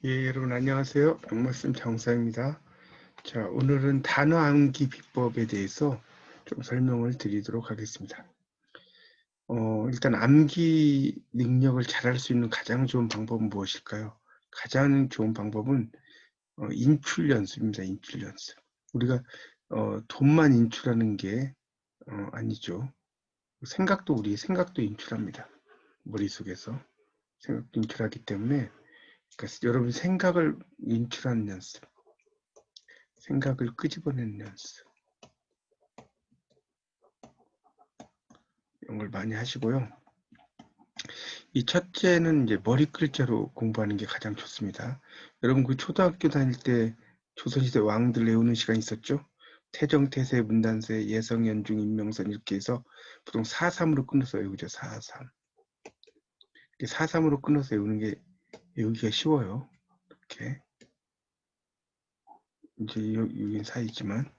예, 여러분 안녕하세요. 영말씀 장사입니다. 자, 오늘은 단어 암기 비법에 대해서 좀 설명을 드리도록 하겠습니다. 일단 암기 능력을 잘할 수 있는 가장 좋은 방법은 무엇일까요? 가장 좋은 방법은 인출 연습입니다. 인출 연습. 우리가 돈만 인출하는 게 아니죠. 우리 생각도 인출합니다. 머릿속에서 생각도 인출하기 때문에 그러니까 여러분 생각을 인출하는 연습. 생각을 끄집어내는 연습 이런 걸 많이 하시고요. 이 첫째는 이제 머리 글자로 공부하는 게 가장 좋습니다. 여러분 그 초등학교 다닐 때 조선시대 왕들 외우는 시간 있었죠? 태정, 태세, 문단세, 예성, 연중, 인명선 이렇게 해서 보통 4-3으로 끊어서 외우죠. 4-3. 4-3으로 끊어서 외우는 게 외우기가 쉬워요. 이렇게 이제 여긴 사이지만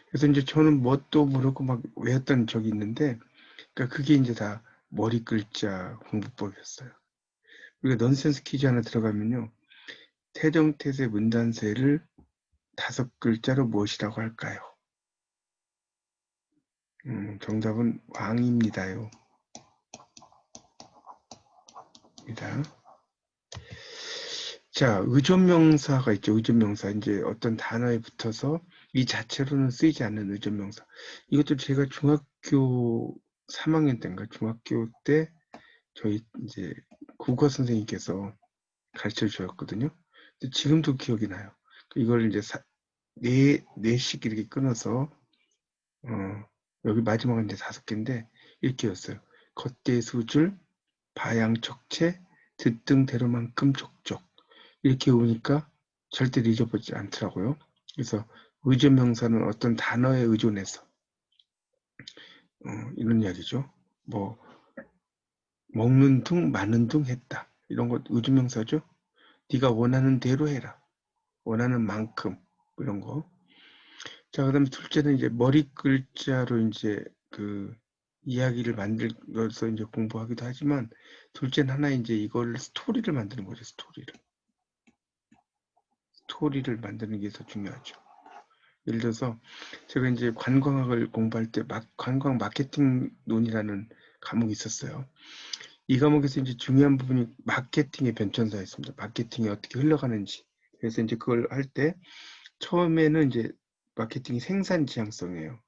그래서 이제 저는 뭣도 모르고 막 외웠던 적이 있는데 그러니까 그게 이제 다 머리 글자 공부법이었어요. 우리가 넌센스 퀴즈 하나 들어가면요. 태정태세 문단세를 5글자로 무엇이라고 할까요? 정답은 왕입니다요. 입니다. 자, 의존명사가 있죠. 의존명사. 이제 어떤 단어에 붙어서 이 자체로는 쓰이지 않는 의존명사. 이것도 제가 중학교 3학년 때인가 중학교 때 저희 이제 국어 선생님께서 가르쳐 주셨거든요. 지금도 기억이 나요. 이걸 이제 네씩 이렇게 끊어서 여기 마지막은 이제 5개인데 이렇게였어요. 겉대수줄, 바양척체, 듣등대로만큼 족족 이렇게 오니까 절대 잊어버리지 않더라고요. 그래서 의존명사는 어떤 단어에 의존해서 이런 이야기죠. 뭐 먹는 둥, 마는 둥 했다. 이런 것 의존명사죠. 네가 원하는 대로 해라. 원하는 만큼 이런 거. 자, 그다음에 둘째는 이제 머리 글자로 이제 그 이야기를 만들어서 이제 공부하기도 하지만 둘째는 하나 이제 이걸 스토리를 만드는 거죠. 스토리를 만드는 게 더 중요하죠. 예를 들어서 제가 이제 관광학을 공부할 때 관광 마케팅 논이라는 과목이 있었어요. 이 과목에서 이제 중요한 부분이 마케팅의 변천사였습니다. 마케팅이 어떻게 흘러가는지. 그래서 이제 그걸 할 때 처음에는 이제 마케팅이 생산 지향성이에요.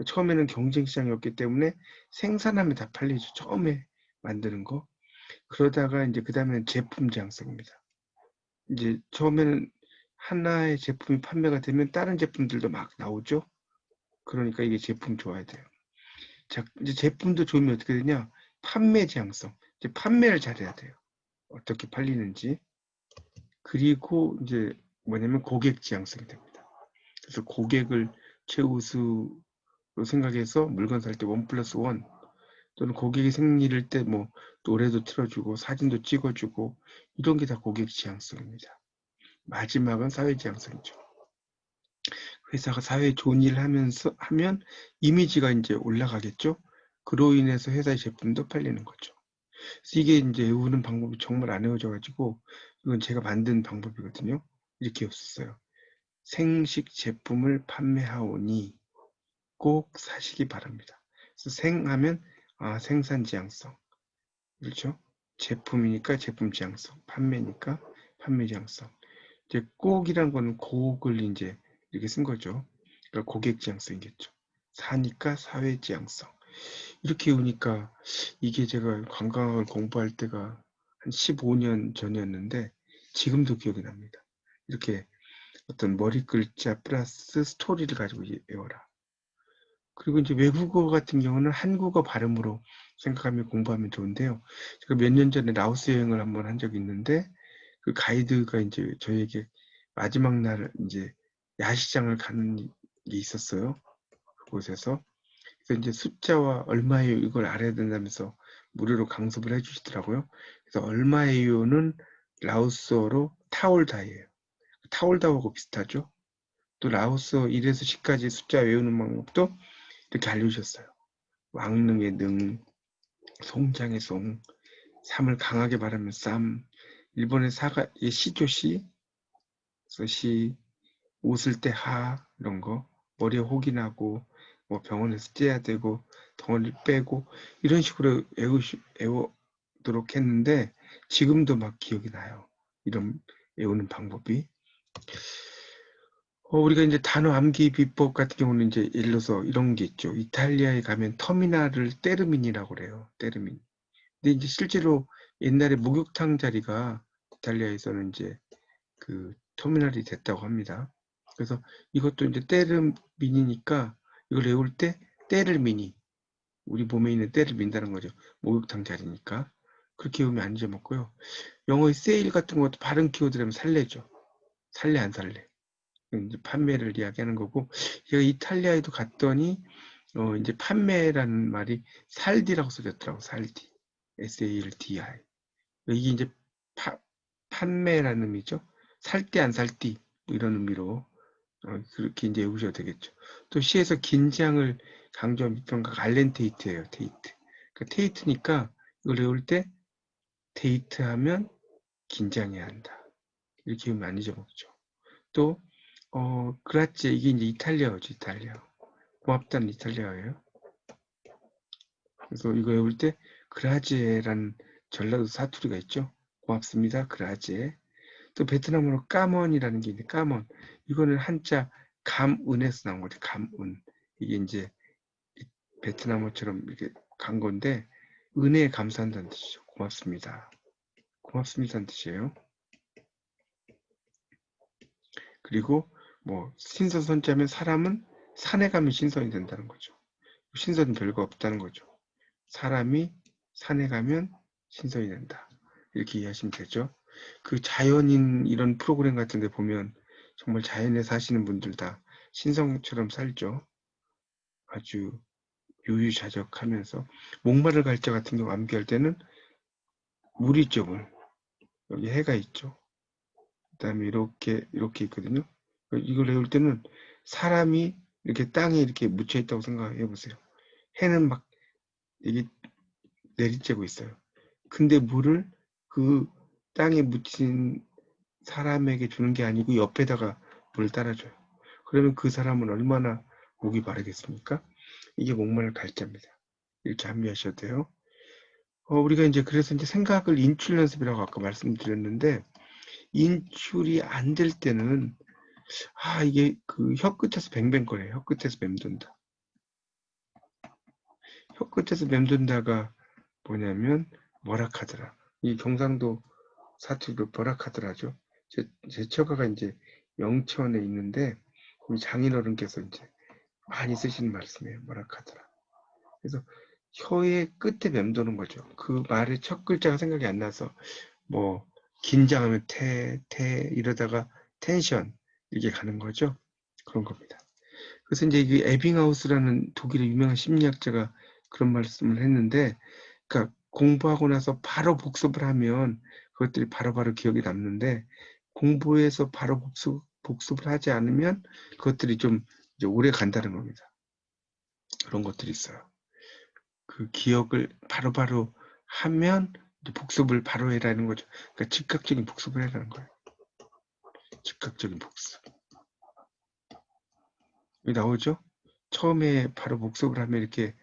처음에는 경쟁 시장이었기 때문에 생산하면 다 팔리죠. 처음에 만드는 거. 그러다가 이제 그 다음에는 제품 지향성입니다. 이제 처음에는 하나의 제품이 판매가 되면 다른 제품들도 막 나오죠. 그러니까 이게 제품 좋아야 돼요. 자, 이제 제품도 좋으면 어떻게 되냐? 판매 지향성. 이제 판매를 잘해야 돼요. 어떻게 팔리는지. 그리고 이제 뭐냐면 고객 지향성이 됩니다. 그래서 고객을 최우수로 생각해서 물건 살 때 1+1 또는 고객이 생일일 때 뭐 노래도 틀어주고 사진도 찍어주고 이런 게 다 고객 지향성입니다. 마지막은 사회 지향성이죠. 회사가 사회에 좋은 일을 하면 이미지가 이제 올라가겠죠. 그로 인해서 회사의 제품도 팔리는 거죠. 그래서 이게 이제 외우는 방법이 정말 안 외워져 가지고 이건 제가 만든 방법이거든요. 이렇게 없었어요. 생식 제품을 판매하오니 꼭 사시기 바랍니다. 그래서 생하면 생산 지향성. 그렇죠? 제품이니까 제품 지향성, 판매니까 판매 지향성. 이제 꼭이란 거는 곡을 이제 이렇게 쓴 거죠. 그러니까 고객 지향성이겠죠. 사니까 사회 지향성. 이렇게 오니까 이게 제가 관광학을 공부할 때가 한 15년 전이었는데 지금도 기억이 납니다. 이렇게 어떤 머리 글자 플러스 스토리를 가지고 외워라. 그리고 이제 외국어 같은 경우는 한국어 발음으로 생각하며 공부하면 좋은데요. 제가 몇 년 전에 라오스 여행을 한번 한 적이 있는데 그 가이드가 이제 저에게 마지막 날 이제 야시장을 가는 게 있었어요. 그곳에서. 그래서 이제 숫자와 얼마예요 이걸 알아야 된다면서 무료로 강습을 해주시더라고요. 그래서 얼마예요는 라오스어로 타올다예요. 타올다하고 비슷하죠. 또 라오스어 1에서 10까지 숫자 외우는 방법도 이렇게 알려주셨어요. 왕능의 능, 송장의 송, 삶을 강하게 말하면 쌈, 일본의 사가, 시조시, 그래서 시, 웃을 때 하, 이런 거, 머리에 혹이 나고, 뭐 병원에서 째야 되고, 덩어리 빼고, 이런 식으로 외우도록 했는데, 지금도 막 기억이 나요. 이런 외우는 방법이. 우리가 이제 단어 암기 비법 같은 경우는 이제 예를 들어서 이런 게 있죠. 이탈리아에 가면 터미널을 테르미니라고 그래요. 테르미니. 근데 이제 실제로 옛날에 목욕탕 자리가 이탈리아에서는 이제 그 터미널이 됐다고 합니다. 그래서 이것도 이제 테르미니니까 이걸 외울 때 때를 미니, 우리 몸에 있는 때를 민다는 거죠. 목욕탕 자리니까. 그렇게 외우면 안 잊어먹고요. 영어의 세일 같은 것도 발음 키워드라면 살래죠. 살래 안 살래. 이제 판매를 이야기하는 거고, 제가 이탈리아에도 갔더니 이제 판매라는 말이 살디라고 써졌더라고. 살디, SALDI. 이게 이제 판매라는 의미죠. 살띠 안 살띠 뭐 이런 의미로 그렇게 이제 외우셔도 되겠죠. 또 시에서 긴장을 강조한 비평가가 알렌테이트예요. 테이트. 그러니까 테이트니까 이걸 외울 때 데이트하면 긴장해야 한다. 이렇게 외우면 안 잊어먹죠. 또 그라치에 이게 이제 이탈리아어죠. 이탈리아. 고맙다는 이탈리아어예요. 그래서 이거 외울 때 그라지에라는 전라도 사투리가 있죠. 고맙습니다. 그라지에. 또 베트남어로 까먼이라는 게 있는데 까먼. 이거는 한자 감은에서 나온 거죠. 감은. 이게 이제 베트남어처럼 이렇게 간 건데 은혜에 감사한다는 뜻이죠. 고맙습니다. 고맙습니다는 뜻이에요. 그리고 뭐 신선선자면 사람은 산에 가면 신선이 된다는 거죠. 신선은 별거 없다는 거죠. 사람이 산에 가면 신선이 된다. 이렇게 이해하시면 되죠. 그 자연인 이런 프로그램 같은 데 보면 정말 자연에 사시는 분들 다 신성처럼 살죠. 아주 유유자적하면서 목마를 갈자 같은 경우 암기할 때는 물 있죠, 물. 여기 해가 있죠. 그다음에 이렇게 있거든요. 이걸 외울 때는 사람이 이렇게 땅에 이렇게 묻혀 있다고 생각해 보세요. 해는 막 이게 내리쬐고 있어요. 근데 물을 그 땅에 묻힌 사람에게 주는 게 아니고 옆에다가 물을 따라줘요. 그러면 그 사람은 얼마나 목이 마르겠습니까? 이게 목마를 갈자입니다. 이렇게 합리하셔도 돼요. 우리가 이제 그래서 이제 생각을 인출 연습이라고 아까 말씀드렸는데 인출이 안 될 때는 이게 그 혀 끝에서 뱅뱅거려요. 혀 끝에서 맴돈다. 혀 끝에서 맴돈다가 뭐냐면 뭐라카드라. 이 경상도 사투리로 버라카드라죠. 제 처가가 이제 영천에 있는데 우리 장인어른께서 이제 많이 쓰시는 말씀이에요. 버라카드라. 그래서 혀의 끝에 맴도는 거죠. 그 말의 첫 글자가 생각이 안 나서 뭐 긴장하면 이러다가 텐션 이게 가는 거죠. 그런 겁니다. 그래서 이제 이 에빙하우스라는 독일의 유명한 심리학자가 그런 말씀을 했는데, 그러니까 공부하고 나서 바로 복습을 하면 그것들이 바로바로 기억에 남는데 공부해서 바로 복습을 하지 않으면 그것들이 좀 이제 오래 간다는 겁니다. 그런 것들이 있어요. 그 기억을 바로바로 하면 복습을 바로 해라는 거죠. 그러니까 즉각적인 복습을 해라는 거예요. 즉각적인 복습. 여기 나오죠? 처음에 바로 복습을 하면 이렇게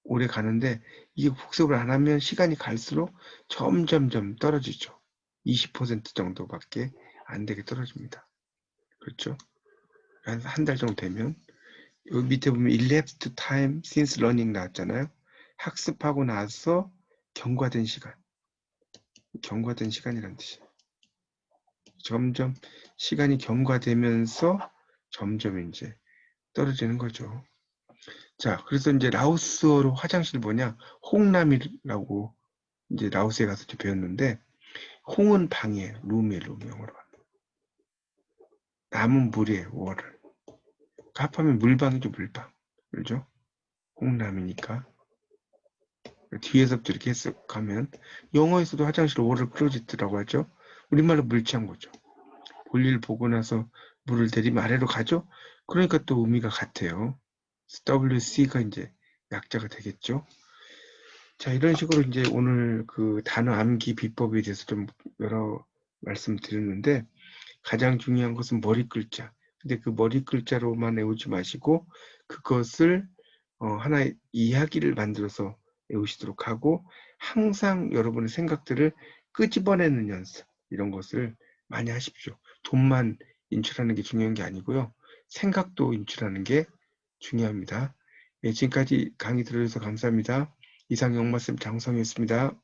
오래 가는데 이게 복습을 안 하면 시간이 갈수록 점점점 떨어지죠. 20% 정도밖에 안 되게 떨어집니다. 그렇죠? 한 달 정도 되면 여기 밑에 보면 elapsed time since learning 나왔잖아요. 학습하고 나서 경과된 시간. 경과된 시간이란 뜻이에요. 점점 시간이 경과되면서 점점 이제 떨어지는 거죠. 자, 그래서 이제 라오스어로 화장실 뭐냐? 홍남이라고 이제 라오스에 가서 배웠는데 홍은 방이에요. 룸이에요, 룸 영어로. 남은 물이에요, 월을. 합하면 물방이죠, 물방. 그죠? 홍남이니까. 뒤에서부터 이렇게 해석하면 영어에서도 화장실 월을 클로짓이라고 하죠. 우리말로 물 취한 거죠. 볼일 보고 나서 물을 내리면 아래로 가죠. 그러니까 또 의미가 같아요. WC가 이제 약자가 되겠죠. 자, 이런 식으로 이제 오늘 그 단어 암기 비법에 대해서 좀 여러 말씀 드렸는데 가장 중요한 것은 머리 글자. 근데 그 머리 글자로만 외우지 마시고 그것을 하나의 이야기를 만들어서 외우시도록 하고 항상 여러분의 생각들을 끄집어내는 연습 이런 것을 많이 하십시오. 돈만 인출하는 게 중요한 게 아니고요. 생각도 인출하는 게 중요합니다. 예, 지금까지 강의 들어주셔서 감사합니다. 이상 영말씀 장성이었습니다.